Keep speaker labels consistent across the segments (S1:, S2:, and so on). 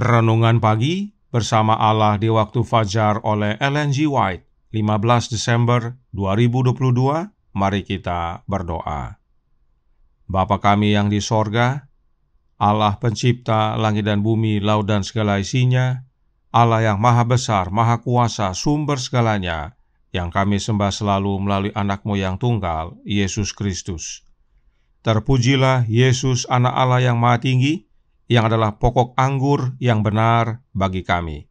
S1: Renungan Pagi bersama Allah di Waktu Fajar oleh Ellen G. White, 15 Desember 2022. Mari kita berdoa. Bapa kami yang di sorga, Allah pencipta langit dan bumi, laut dan segala isinya, Allah yang maha besar, maha kuasa, sumber segalanya, yang kami sembah selalu melalui anak-Mu yang tunggal, Yesus Kristus. Terpujilah Yesus, anak Allah yang maha tinggi, yang adalah pokok anggur yang benar bagi kami.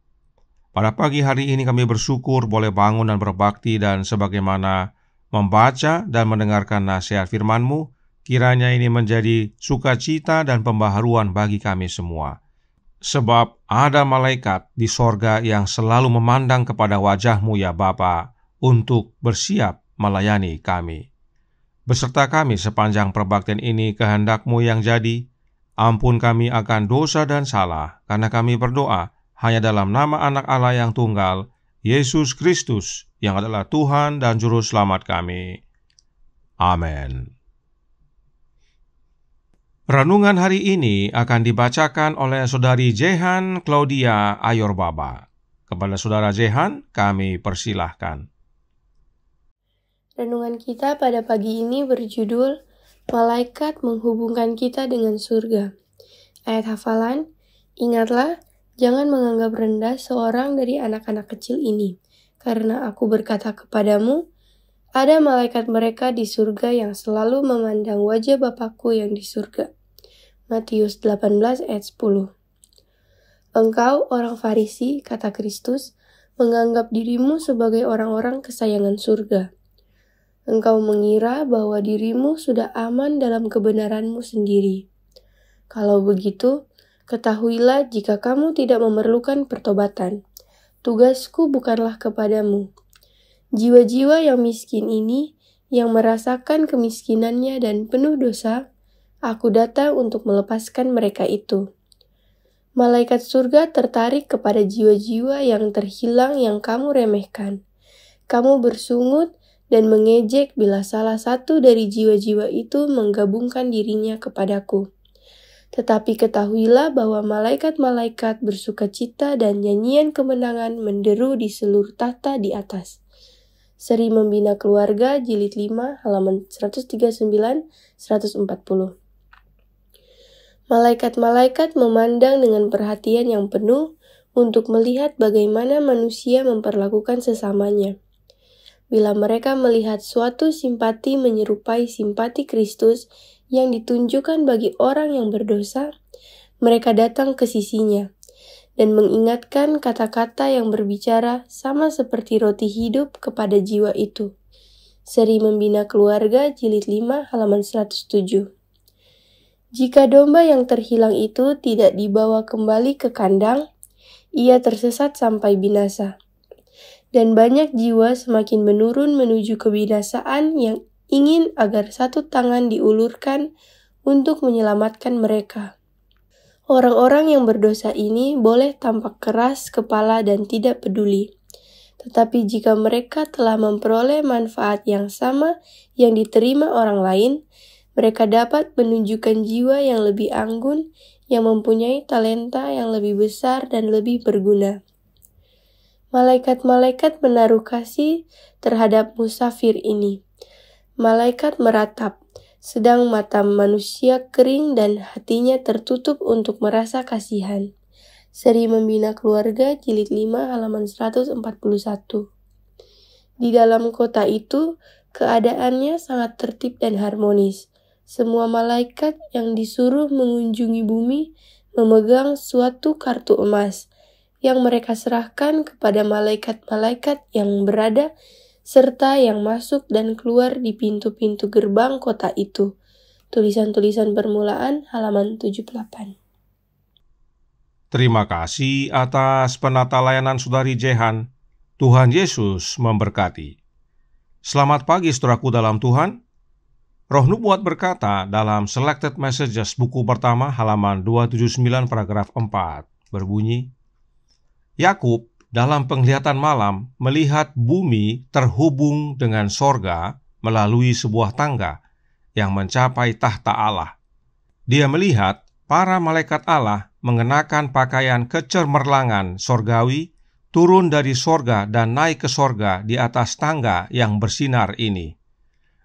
S1: Pada pagi hari ini kami bersyukur boleh bangun dan berbakti, dan sebagaimana membaca dan mendengarkan nasihat firman-Mu, kiranya ini menjadi sukacita dan pembaharuan bagi kami semua. Sebab ada malaikat di sorga yang selalu memandang kepada wajah-Mu ya Bapa, untuk bersiap melayani kami. Beserta kami sepanjang perbaktian ini, kehendak-Mu yang jadi. Ampun kami akan dosa dan salah, karena kami berdoa hanya dalam nama anak Allah yang tunggal, Yesus Kristus, yang adalah Tuhan dan Juru Selamat kami. Amin. Renungan hari ini akan dibacakan oleh Saudari Jehan Claudia Ayorbaba. Kepada Saudara Jehan, kami persilahkan.
S2: Renungan kita pada pagi ini berjudul Malaikat menghubungkan kita dengan surga. Ayat hafalan, ingatlah, jangan menganggap rendah seorang dari anak-anak kecil ini, karena aku berkata kepadamu, ada malaikat mereka di surga yang selalu memandang wajah Bapakku yang di surga. Matius 18 ayat 10. Engkau orang Farisi, kata Kristus, menganggap dirimu sebagai orang-orang kesayangan surga. Engkau mengira bahwa dirimu sudah aman dalam kebenaranmu sendiri. Kalau begitu, ketahuilah jika kamu tidak memerlukan pertobatan. Tugasku bukanlah kepadamu. Jiwa-jiwa yang miskin ini, yang merasakan kemiskinannya dan penuh dosa, aku datang untuk melepaskan mereka itu. Malaikat surga tertarik kepada jiwa-jiwa yang terhilang yang kamu remehkan. Kamu bersungut dan mengejek bila salah satu dari jiwa-jiwa itu menggabungkan dirinya kepadaku. Tetapi ketahuilah bahwa malaikat-malaikat bersukacita dan nyanyian kemenangan menderu di seluruh tahta di atas. Seri Membina Keluarga, Jilid 5, halaman 139-140. Malaikat-malaikat memandang dengan perhatian yang penuh untuk melihat bagaimana manusia memperlakukan sesamanya. Bila mereka melihat suatu simpati menyerupai simpati Kristus yang ditunjukkan bagi orang yang berdosa, mereka datang ke sisinya dan mengingatkan kata-kata yang berbicara sama seperti roti hidup kepada jiwa itu. Seri Membina Keluarga, Jilid 5, halaman 107. Jika domba yang terhilang itu tidak dibawa kembali ke kandang, ia tersesat sampai binasa. Dan banyak jiwa semakin menurun menuju kebinasaan yang ingin agar satu tangan diulurkan untuk menyelamatkan mereka. Orang-orang yang berdosa ini boleh tampak keras kepala dan tidak peduli. Tetapi jika mereka telah memperoleh manfaat yang sama yang diterima orang lain, mereka dapat menunjukkan jiwa yang lebih anggun, yang mempunyai talenta yang lebih besar dan lebih berguna. Malaikat-malaikat menaruh kasih terhadap musafir ini. Malaikat meratap, sedang mata manusia kering dan hatinya tertutup untuk merasa kasihan. Seri Membina Keluarga, Jilid 5, halaman 141. Di dalam kota itu, keadaannya sangat tertib dan harmonis. Semua malaikat yang disuruh mengunjungi bumi memegang suatu kartu emas, yang mereka serahkan kepada malaikat-malaikat yang berada serta yang masuk dan keluar di pintu-pintu gerbang kota itu. Tulisan-tulisan permulaan halaman 78.
S1: Terima kasih atas penata layanan Saudari Jehan. Tuhan Yesus memberkati. Selamat pagi saudaraku dalam Tuhan. Roh Nubuat berkata dalam Selected Messages buku pertama halaman 279 paragraf 4 berbunyi, Yakub dalam penglihatan malam melihat bumi terhubung dengan sorga melalui sebuah tangga yang mencapai tahta Allah. Dia melihat para malaikat Allah mengenakan pakaian kecemerlangan sorgawi, turun dari sorga dan naik ke sorga di atas tangga yang bersinar ini.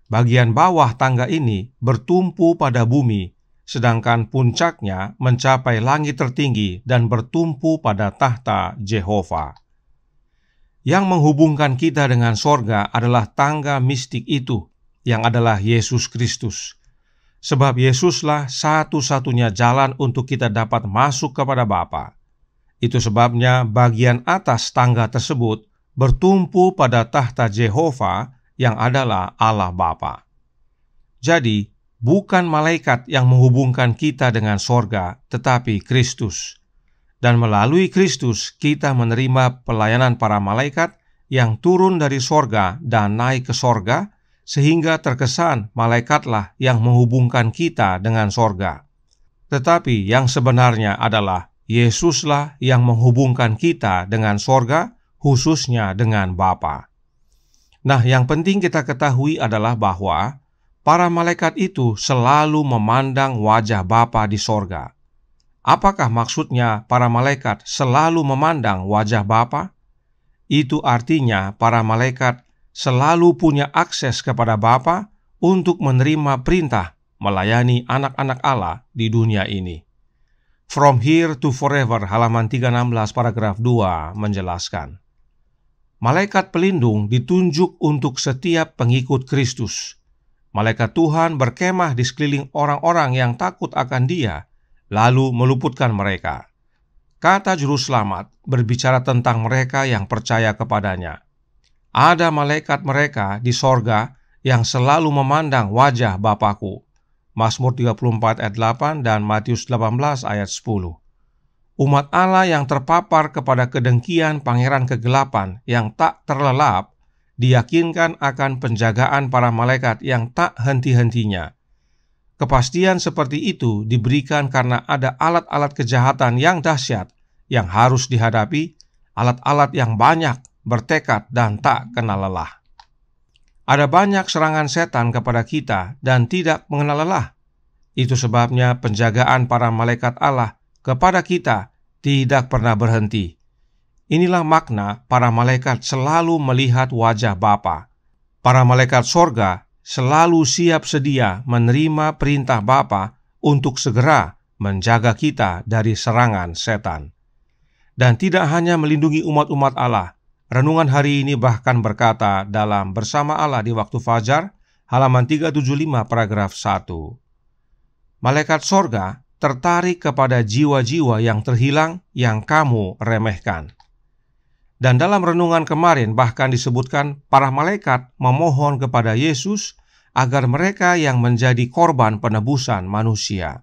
S1: Bagian bawah tangga ini bertumpu pada bumi, sedangkan puncaknya mencapai langit tertinggi dan bertumpu pada tahta Yehova. Yang menghubungkan kita dengan sorga adalah tangga mistik itu, yang adalah Yesus Kristus. Sebab Yesuslah satu-satunya jalan untuk kita dapat masuk kepada Bapa. Itu sebabnya bagian atas tangga tersebut bertumpu pada tahta Yehova yang adalah Allah Bapa. Jadi, bukan malaikat yang menghubungkan kita dengan sorga, tetapi Kristus. Dan melalui Kristus kita menerima pelayanan para malaikat yang turun dari sorga dan naik ke sorga, sehingga terkesan malaikatlah yang menghubungkan kita dengan sorga. Tetapi yang sebenarnya adalah Yesuslah yang menghubungkan kita dengan sorga, khususnya dengan Bapa. Nah, yang penting kita ketahui adalah bahwa para malaikat itu selalu memandang wajah Bapa di sorga. Apakah maksudnya para malaikat selalu memandang wajah Bapa? Itu artinya para malaikat selalu punya akses kepada Bapa untuk menerima perintah melayani anak-anak Allah di dunia ini. From Here to Forever halaman 316 paragraf 2 menjelaskan, malaikat pelindung ditunjuk untuk setiap pengikut Kristus. Malaikat Tuhan berkemah di sekeliling orang-orang yang takut akan Dia, lalu meluputkan mereka. Kata Juru Selamat berbicara tentang mereka yang percaya kepadanya. Ada malaikat mereka di sorga yang selalu memandang wajah Bapakku. Mazmur 34 ayat 8 dan Matius 18 ayat 10. Umat Allah yang terpapar kepada kedengkian pangeran kegelapan yang tak terlelap, diyakinkan akan penjagaan para malaikat yang tak henti-hentinya. Kepastian seperti itu diberikan karena ada alat-alat kejahatan yang dahsyat yang harus dihadapi, alat-alat yang banyak, bertekad, dan tak kenal lelah. Ada banyak serangan setan kepada kita dan tidak mengenal lelah. Itu sebabnya penjagaan para malaikat Allah kepada kita tidak pernah berhenti. Inilah makna para malaikat selalu melihat wajah Bapa. Para malaikat sorga selalu siap sedia menerima perintah Bapa untuk segera menjaga kita dari serangan setan. Dan tidak hanya melindungi umat-umat Allah, renungan hari ini bahkan berkata dalam Bersama Allah di Waktu Fajar, halaman 375 paragraf 1. Malaikat sorga tertarik kepada jiwa-jiwa yang terhilang yang kamu remehkan. Dan dalam renungan kemarin bahkan disebutkan para malaikat memohon kepada Yesus agar mereka yang menjadi korban penebusan manusia.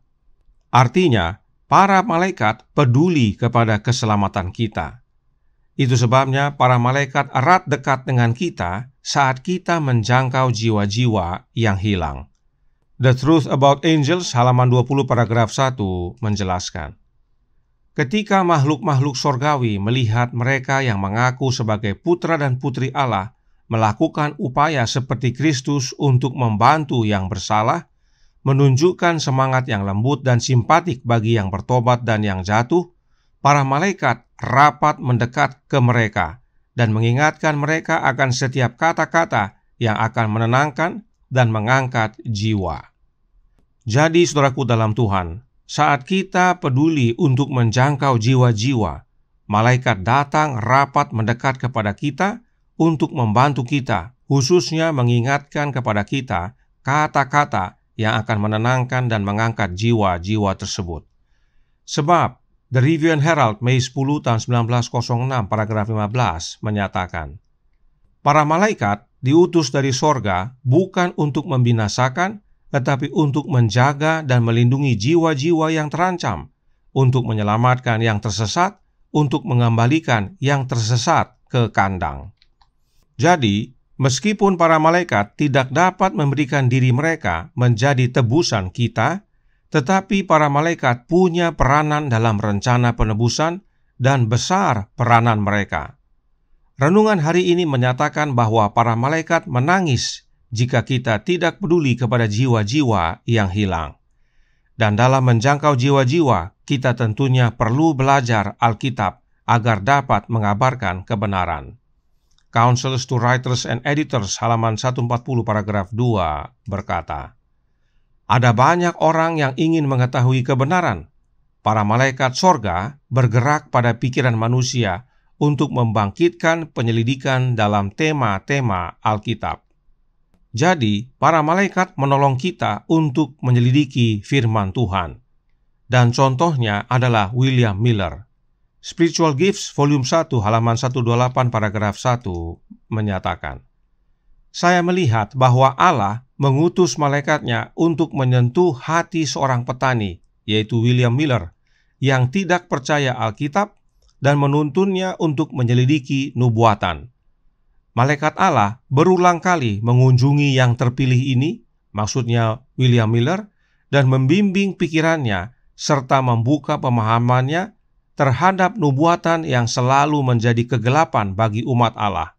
S1: Artinya, para malaikat peduli kepada keselamatan kita. Itu sebabnya para malaikat erat dekat dengan kita saat kita menjangkau jiwa-jiwa yang hilang. The Truth About Angels halaman 20 paragraf 1 menjelaskan, ketika makhluk-makhluk sorgawi melihat mereka yang mengaku sebagai putra dan putri Allah melakukan upaya seperti Kristus untuk membantu yang bersalah, menunjukkan semangat yang lembut dan simpatik bagi yang bertobat dan yang jatuh, para malaikat rapat mendekat ke mereka dan mengingatkan mereka akan setiap kata-kata yang akan menenangkan dan mengangkat jiwa. Jadi, saudaraku dalam Tuhan, saat kita peduli untuk menjangkau jiwa-jiwa, malaikat datang rapat mendekat kepada kita untuk membantu kita, khususnya mengingatkan kepada kita kata-kata yang akan menenangkan dan mengangkat jiwa-jiwa tersebut. Sebab, The Review and Herald, Mei 10 tahun 1906, paragraf 15, menyatakan, para malaikat diutus dari sorga bukan untuk membinasakan, tetapi untuk menjaga dan melindungi jiwa-jiwa yang terancam, untuk menyelamatkan yang tersesat, untuk mengembalikan yang tersesat ke kandang. Jadi, meskipun para malaikat tidak dapat memberikan diri mereka menjadi tebusan kita, tetapi para malaikat punya peranan dalam rencana penebusan dan besar peranan mereka. Renungan hari ini menyatakan bahwa para malaikat menangis jika kita tidak peduli kepada jiwa-jiwa yang hilang. Dan dalam menjangkau jiwa-jiwa, kita tentunya perlu belajar Alkitab agar dapat mengabarkan kebenaran. Counsels to Writers and Editors halaman 140 paragraf 2 berkata, ada banyak orang yang ingin mengetahui kebenaran. Para malaikat sorga bergerak pada pikiran manusia untuk membangkitkan penyelidikan dalam tema-tema Alkitab. Jadi, para malaikat menolong kita untuk menyelidiki firman Tuhan. Dan contohnya adalah William Miller. Spiritual Gifts volume 1 halaman 128 paragraf 1 menyatakan, saya melihat bahwa Allah mengutus malaikatnya untuk menyentuh hati seorang petani, yaitu William Miller, yang tidak percaya Alkitab dan menuntunnya untuk menyelidiki nubuatan. Malaikat Allah berulang kali mengunjungi yang terpilih ini, maksudnya William Miller, dan membimbing pikirannya serta membuka pemahamannya terhadap nubuatan yang selalu menjadi kegelapan bagi umat Allah.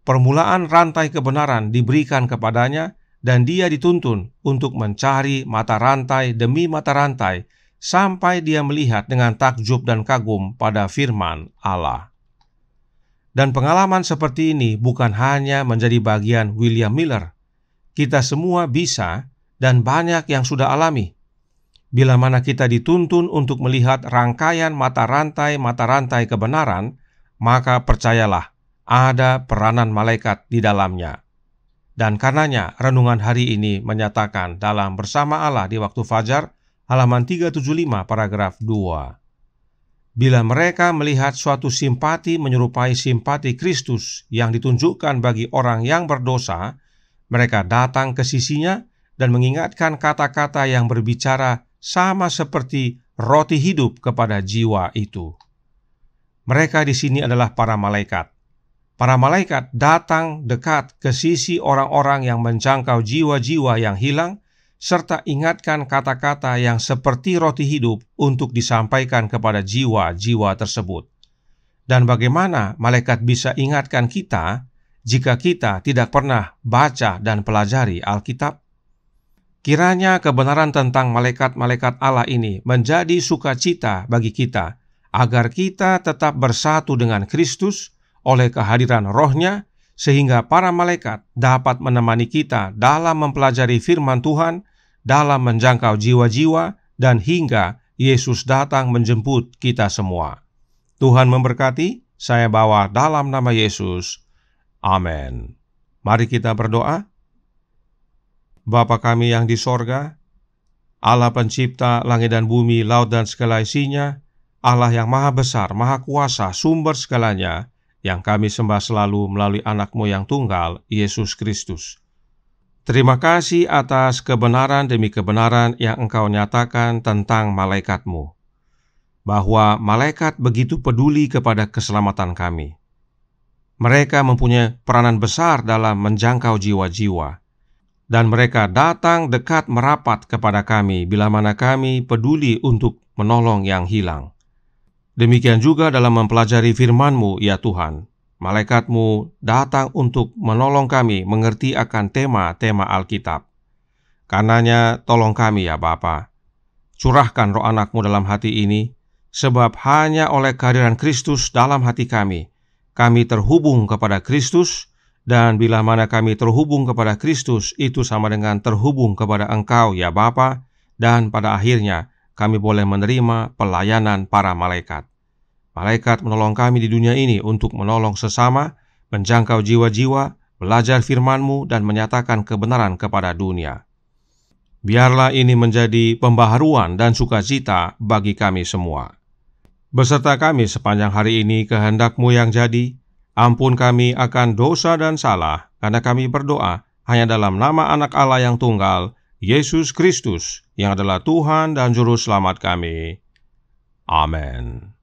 S1: Permulaan rantai kebenaran diberikan kepadanya dan dia dituntun untuk mencari mata rantai demi mata rantai sampai dia melihat dengan takjub dan kagum pada firman Allah. Dan pengalaman seperti ini bukan hanya menjadi bagian William Miller. Kita semua bisa dan banyak yang sudah alami. Bila mana kita dituntun untuk melihat rangkaian mata rantai kebenaran, maka percayalah, ada peranan malaikat di dalamnya. Dan karenanya renungan hari ini menyatakan dalam Bersama Allah di Waktu Fajar, halaman 375 paragraf 2. Bila mereka melihat suatu simpati menyerupai simpati Kristus yang ditunjukkan bagi orang yang berdosa, mereka datang ke sisinya dan mengingatkan kata-kata yang berbicara sama seperti roti hidup kepada jiwa itu. Mereka di sini adalah para malaikat. Para malaikat datang dekat ke sisi orang-orang yang menjangkau jiwa-jiwa yang hilang, serta ingatkan kata-kata yang seperti roti hidup untuk disampaikan kepada jiwa-jiwa tersebut. Dan bagaimana malaikat bisa ingatkan kita jika kita tidak pernah baca dan pelajari Alkitab? Kiranya kebenaran tentang malaikat-malaikat Allah ini menjadi sukacita bagi kita, agar kita tetap bersatu dengan Kristus oleh kehadiran Roh-Nya, sehingga para malaikat dapat menemani kita dalam mempelajari firman Tuhan, dalam menjangkau jiwa-jiwa, dan hingga Yesus datang menjemput kita semua. Tuhan memberkati, saya bawa dalam nama Yesus. Amin. Mari kita berdoa. Bapa kami yang di sorga, Allah pencipta langit dan bumi, laut dan segala isinya, Allah yang maha besar, maha kuasa, sumber segalanya, yang kami sembah selalu melalui anak-Mu yang tunggal, Yesus Kristus. Terima kasih atas kebenaran demi kebenaran yang Engkau nyatakan tentang malaikat-Mu, bahwa malaikat begitu peduli kepada keselamatan kami. Mereka mempunyai peranan besar dalam menjangkau jiwa-jiwa, dan mereka datang dekat merapat kepada kami bila mana kami peduli untuk menolong yang hilang. Demikian juga dalam mempelajari firman-Mu, ya Tuhan. Malaikat-Mu datang untuk menolong kami mengerti akan tema-tema Alkitab. Karenanya, tolong kami ya Bapa. Curahkan roh anak-Mu dalam hati ini, sebab hanya oleh kehadiran Kristus dalam hati kami terhubung kepada Kristus, dan bila mana kami terhubung kepada Kristus, itu sama dengan terhubung kepada Engkau ya Bapa, dan pada akhirnya kami boleh menerima pelayanan para malaikat. Malaikat menolong kami di dunia ini untuk menolong sesama, menjangkau jiwa-jiwa, belajar firman-Mu, dan menyatakan kebenaran kepada dunia. Biarlah ini menjadi pembaharuan dan sukacita bagi kami semua. Beserta kami sepanjang hari ini kehendak-Mu yang jadi, ampun kami akan dosa dan salah, karena kami berdoa hanya dalam nama Anak Allah yang tunggal, Yesus Kristus, yang adalah Tuhan dan Juru Selamat kami. Amin.